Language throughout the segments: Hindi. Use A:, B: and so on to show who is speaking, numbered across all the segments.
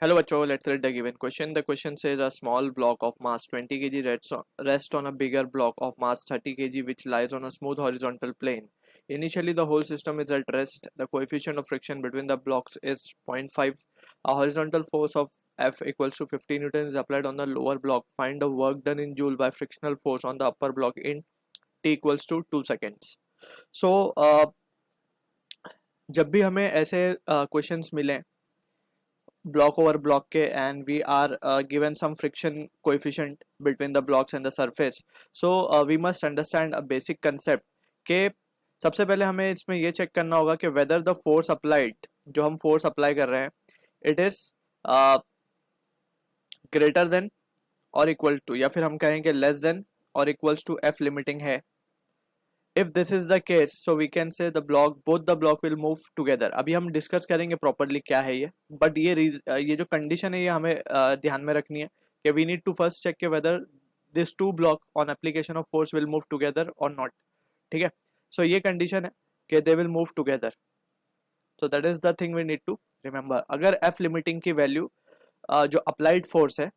A: Hello, Bacho. Let's read the given question. The question says a small block of mass 20 kg rests on a bigger block of mass 30 kg which lies on a smooth horizontal plane. Initially, the whole system is at rest. The coefficient of friction between the blocks is 0.5. A horizontal force of F equals to 50 Newton is applied on the lower block. Find the work done in joule by frictional force on the upper block in T equals to 2 seconds. So, जब भी हमें ऐसे क्वेश्चंस मिलें block over block के and we are given some friction coefficient between the blocks and the surface, so we must understand a basic concept के सबसे पहले हमें इसमें ये चेक करना होगा कि whether the force applied, जो हम force apply कर रहे हैं, it is greater than or equal to, या फिर हम कहेंगे less than or equals to F limiting है. If this is the case, so we can say the block, both the block will move together. अभी हम डिस्कस करेंगे प्रॉपरली क्या है ये, बट ये जो कंडीशन है ये हमें ध्यान में रखनी है कि we need to first check के whether this two block on application of force will move together और नॉट. ठीक है, सो ये कंडीशन है कि दे विल मूव टुगेदर. तो that is the thing we need to remember. अगर एफ लिमिटिंग की वैल्यू जो अप्लाइड फोर्स है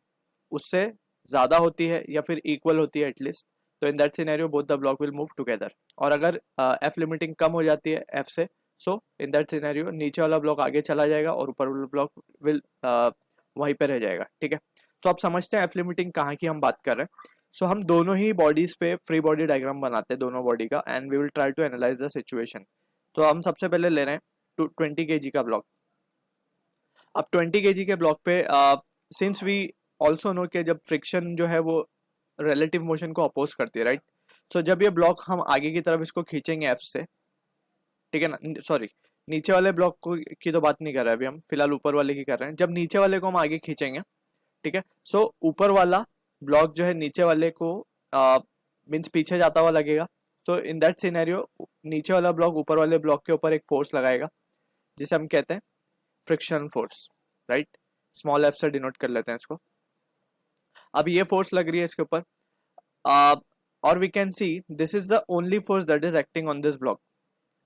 A: उससे ज़्यादा होती है या फिर इक्वल होती है एटलीस्ट, तो in that scenario both the block will move together. और अगर एफ लिमिटिंग कम हो जाती है एफ से, सो इन दैट सिनेरियो नीचे वाला ब्लॉक आगे चला जाएगा और ऊपर वाला ब्लॉक विल वहीं पे रह जाएगा. ठीक है, तो आप समझते हैं एफ लिमिटिंग कहाँ की हम बात कर रहे हैं. सो हम दोनों ही बॉडीज पे फ्री बॉडी डायग्राम बनाते हैं दोनों बॉडी का, and we will try to analyze the situation. तो हम सबसे पहले ले रहे हैं 20 kg का ब्लॉक. अब 20 kg के ब्लॉक पे सिंस वी ऑल्सो नो कि जब फ्रिक्शन जो है वो रिलेटिव मोशन को अपोज करती है, राइट. सो जब ये ब्लॉक हम आगे की तरफ इसको खींचेंगे एफ से, ठीक है ना, सॉरी नीचे वाले ब्लॉक को की तो बात नहीं कर रहे अभी हम, फिलहाल ऊपर वाले की कर रहे हैं. जब नीचे वाले को हम आगे खींचेंगे, ठीक है, सो ऊपर वाला ब्लॉक जो है नीचे वाले को मीन्स पीछे जाता हुआ लगेगा. सो इन दैट सिनेरियो नीचे वाला ब्लॉक ऊपर वाले ब्लॉक के ऊपर एक फोर्स लगाएगा जिसे हम कहते हैं friction force, right. Small F से डिनोट कर लेते हैं इसको. अब ये फोर्स लग रही है इसके ऊपर, और we can see this is the only force that is acting on this block.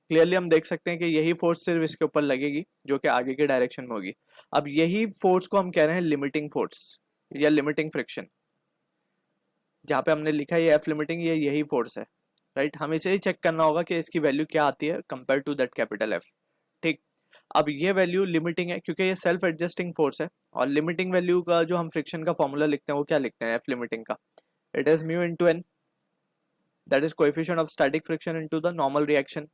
A: Clearly हम देख सकते हैं कि यही फोर्स सिर्फ इसके ऊपर लगेगी जो कि आगे के डायरेक्शन में होगी. अब यही फोर्स को हम कह रहे हैं लिमिटिंग फोर्स या लिमिटिंग फ्रिक्शन. जहाँ पे हमने लिखा है ये एफ लिमिटिंग, ये यही फोर्स है, राइट. हमें इसे ही चेक करना होगा कि इसकी वैल्यू क्या आती है compare to that capital F. ठीक, अब ये वैल्यू लिमिटिंग है क्योंकि ये सेल्फ एडजस्टिंग फोर्स है. और लिमिटिंग वैल्यू का जो हम फ्रिक्शन का फॉर्मूला लिखते हैं वो क्या लिखते हैं एफ लिमिटिंग का, it is mu into N, that is coefficient of static friction into the normal reaction,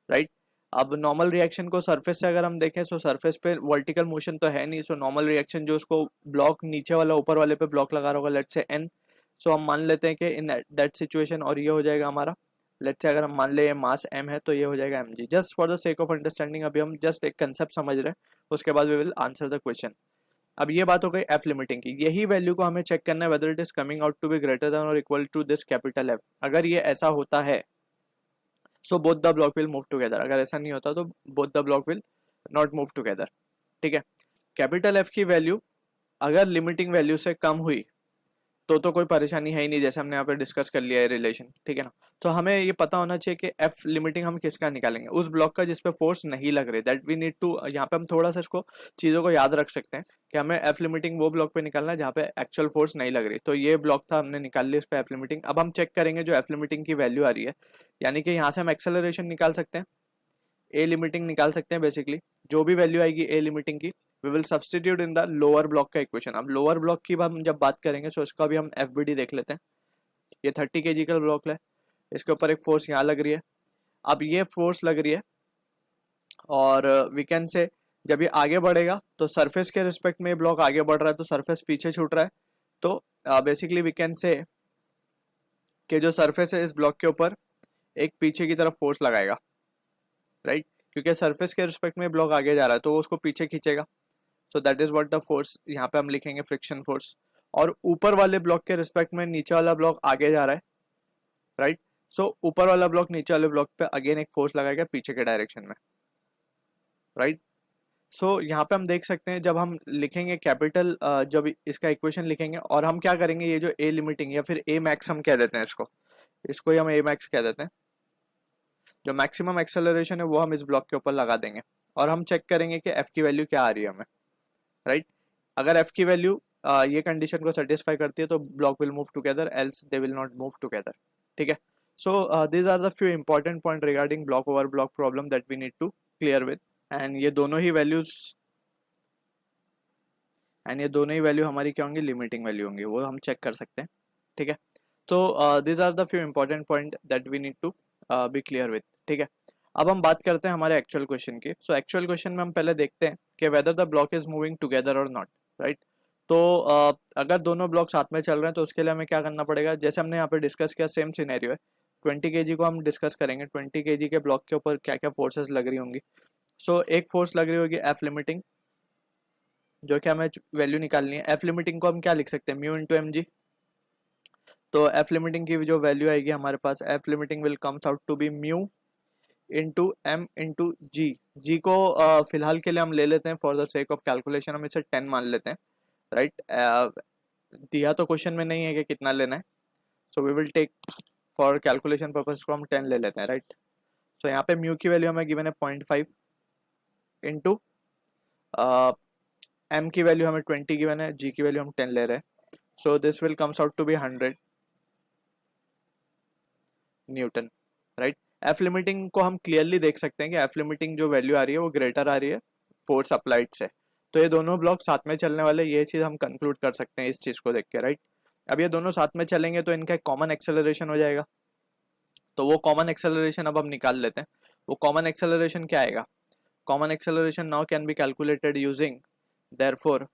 A: right. अब नॉर्मल रिएक्शन को सरफेस से अगर हम देखें, सो सरफेस पे वर्टिकल मोशन तो है नहीं, सो नॉर्मल रिएक्शन जो उसको ब्लॉक नीचे वाला ऊपर वाले पे ब्लॉक लगा रहा होगा, लेट्स से एन. सो हम मान लेते हैं कि इन दैट सिचुएशन, और ये हो जाएगा हमारा, लेट्स से अगर हम मान ले ये मास m है तो ये हो जाएगा mg. Just for the sake of understanding अभी हम जस्ट एक कंसेप्ट समझ रहे हैं, उसके बाद we will answer the question. अब ये बात हो गई एफ लिमिटिंग की. यही वैल्यू को हमें चेक करना है whether it is coming out to be greater than और equal to this capital F. अगर ये ऐसा होता है so both the block will move together. अगर ऐसा नहीं होता तो both the block will not move together. ठीक है, कैपिटल एफ की वैल्यू अगर लिमिटिंग वैल्यू से कम हुई तो कोई परेशानी है ही नहीं, जैसे हमने यहाँ पे डिस्कस कर लिया है रिलेशन. ठीक है ना, तो हमें ये पता होना चाहिए कि एफ लिमिटिंग हम किसका निकालेंगे, उस ब्लॉक का जिसपे फोर्स नहीं लग रही. दैट वी नीड टू, यहाँ पे हम थोड़ा सा इसको चीज़ों को याद रख सकते हैं कि हमें एफ लिमिटिंग वो ब्लॉक पे निकालना है जहाँ पे एक्चुअल फोर्स नहीं लग रही. तो ये ब्लॉक था, हमने निकाल लिया इस पे एफ लिमिटिंग. अब हम चेक करेंगे जो एफ लिमिटिंग की वैल्यू आ रही है, यानी कि यहाँ से हम एक्सेलरेशन निकाल सकते हैं, ए लिमिटिंग निकाल सकते हैं. बेसिकली जो भी वैल्यू आएगी ए लिमिटिंग की we will substitute in the lower block का इक्वेशन. अब लोअर ब्लॉक की हम जब बात करेंगे सो इसका भी हम एफ बी डी देख लेते हैं. ये 30 kg का ब्लॉक है, इसके ऊपर एक फोर्स यहाँ लग रही है. अब ये फोर्स लग रही है और वी कैन से जब ये आगे बढ़ेगा तो सरफेस के रिस्पेक्ट में ये ब्लॉक आगे बढ़ रहा है तो सरफेस पीछे छूट रहा है. तो बेसिकली वी कैन से कि जो सरफेस है इस ब्लॉक के ऊपर एक पीछे की तरफ फोर्स लगाएगा, राइट. क्योंकि सरफेस के रिस्पेक्ट में ब्लॉक आगे जा रहा है तो वो उसको पीछे खींचेगा. So that is what the force, यहाँ पे हम लिखेंगे फ्रिक्शन फोर्स. और ऊपर वाले ब्लॉक के रिस्पेक्ट में नीचे वाला ब्लॉक आगे जा रहा है, राइट. सो ऊपर वाला ब्लॉक नीचे वाले ब्लॉक पे अगेन एक फोर्स लगाएगा पीछे के डायरेक्शन में, राइट. सो यहाँ पे हम देख सकते हैं जब हम लिखेंगे कैपिटल, जब इसका इक्वेशन लिखेंगे और हम क्या करेंगे, ये जो ए लिमिटिंग या फिर ए मैक्स हम कह देते हैं इसको, इसको ही हम ए मैक्स कह देते हैं. जो मैक्सिमम एक्सेलरेशन है वो हम इस ब्लॉक के ऊपर लगा देंगे और हम चेक करेंगे कि एफ की वैल्यू क्या आ रही है हमें, राइट. अगर f की वैल्यू ये कंडीशन को सेटिस्फाई करती है तो block will move together, else they will not move together, ठीक है। So these are the few important point regarding block over block problem that we need to clear with. And ये दोनों ही वैल्यू हमारी क्या होंगी, लिमिटिंग वैल्यू होंगी, वो हम चेक कर सकते हैं, ठीक है। तो these are the few important point that we need to be clear with, ठीक है। अब हम बात करते हैं हमारे एक्चुअल क्वेश्चन की। सो एक्चुअल क्वेश्चन में हम पहले देखते हैं कि whether the block is moving together और नॉट, राइट। तो अगर दोनों ब्लॉक साथ में चल रहे हैं तो उसके लिए हमें क्या करना पड़ेगा, जैसे हमने यहाँ पे डिस्कस किया सेम सिनेरियो है। 20 kg को हम डिस्कस करेंगे, 20 kg के ब्लॉक के ऊपर क्या क्या फोर्सेस लग रही होंगी। सो एक फोर्स लग रही होगी एफ लिमिटिंग, जो कि हमें वैल्यू निकालनी है। एफ लिमिटिंग को हम क्या लिख सकते हैं, म्यू इंटू एम जी। तो एफ लिमिटिंग की जो वैल्यू आएगी हमारे पास, F limiting will comes out to be mu into m into g. G को फिलहाल के लिए हम ले लेते हैं for the sake of calculation, हम इसे 10 मान लेते हैं, राइट। दिया तो क्वेश्चन में नहीं है कि कितना लेना है, so we will take for calculation purpose को हम 10 ले लेते हैं, राइट। सो यहाँ पे म्यू की वैल्यू हमें गिवन है 0.5 इंटू एम की वैल्यू हमें 20 गिवन है, जी की वैल्यू हम 10 ले रहे हैं। So this will comes out to be 100 newton, right. F limiting को हम क्लियरली देख सकते हैं कि एफ लिमिटिंग जो वैल्यू आ रही है वो ग्रेटर आ रही है फोर्स अप्लाइड से। तो ये दोनों ब्लॉक साथ में चलने वाले, ये चीज़ हम कंक्लूड कर सकते हैं इस चीज़ को देख के, राइट। अब ये दोनों साथ में चलेंगे तो इनका कॉमन एक्सेलरेशन हो जाएगा। तो वो कॉमन एक्सेलरेशन अब हम निकाल लेते हैं। वो कॉमन एक्सेलरेशन क्या आएगा, common acceleration now can be calculated using therefore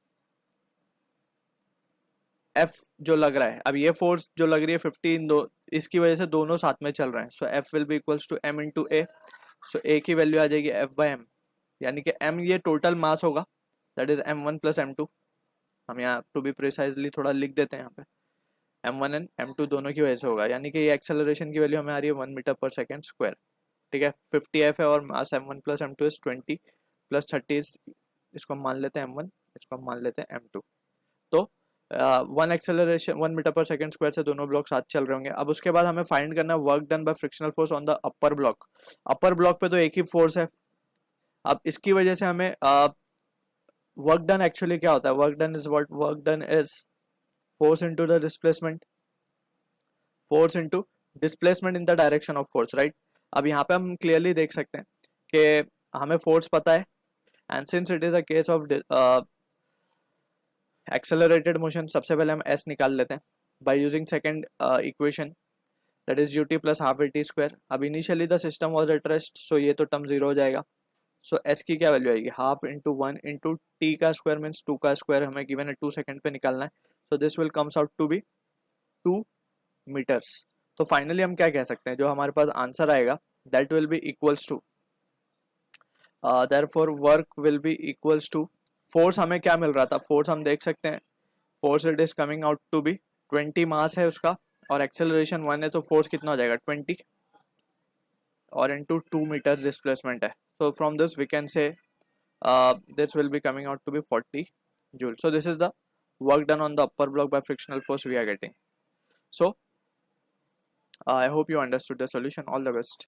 A: F जो लग रहा है, अब ये फोर्स जो लग रही है 15 दो, इसकी वजह से दोनों साथ में चल रहे हैं। So F will be equals to m into a. So a की वैल्यू आ जाएगी एफ बाई एम, यानी कि एम ये टोटल मास होगा, that is m1 plus m2। हम यहाँ टू बी प्रिसाइजली थोड़ा लिख देते हैं यहाँ पे, m1 एंड m2 दोनों की वजह से होगा, यानी कि ये एक्सेलरेशन की वैल्यू हमें आ रही है 1 मीटर पर सेकेंड स्क्वायर, ठीक है। 50 f है और मास m1 plus m2 is 20 plus 30 इसको हम मान लेते हैं m1, इसको हम मान लेते हैं m2। तो 1 मीटर पर सेकेंड स्क्वायर से दोनों ब्लॉक साथ चल रहे होंगे। अब उसके बाद हमें फाइंड करना है work done by frictional force on the upper block. Upper block पे तो एक ही फोर्स है। अब इसकी वजह से हमें वर्क डन एक्चुअली क्या होता है, work done is what, work done is force into the displacement, force into displacement in the direction of force, right. अब यहाँ पे हम क्लियरली देख सकते हैं कि हमें फोर्स पता है, and since it is a case of accelerated motion, सबसे पहले हम s निकाल लेते हैं by using second equation, that is ut plus half at square. अब initially the system was at rest, so ये तो टर्म जीरो हो जाएगा। सो s की क्या वैल्यू आएगी, हाफ इंटू 1 इंटू टी का स्क्वायर मीन्स 2 का स्क्वायर, हमें गिवन है 2 सेकंड पे निकालना है। So this will comes out to be 2 meters. तो फाइनली हम क्या कह सकते हैं, जो हमारे पास आंसर आएगा that will be equals to, therefore work will be equals to, force हमें क्या मिल रहा था, फोर्स हम देख सकते हैं, force it is coming out to be 20 mass है उसका, और एक्सेलरेशन 1 है, तो फोर्स कितना हो जाएगा 20 और इंटू 2 मीटर डिस्प्लेसमेंट है। So from this we can say this will be coming out to be 40 joule. So this is the work done on the upper block by frictional force we are getting. So I hope you understood the solution. All the best.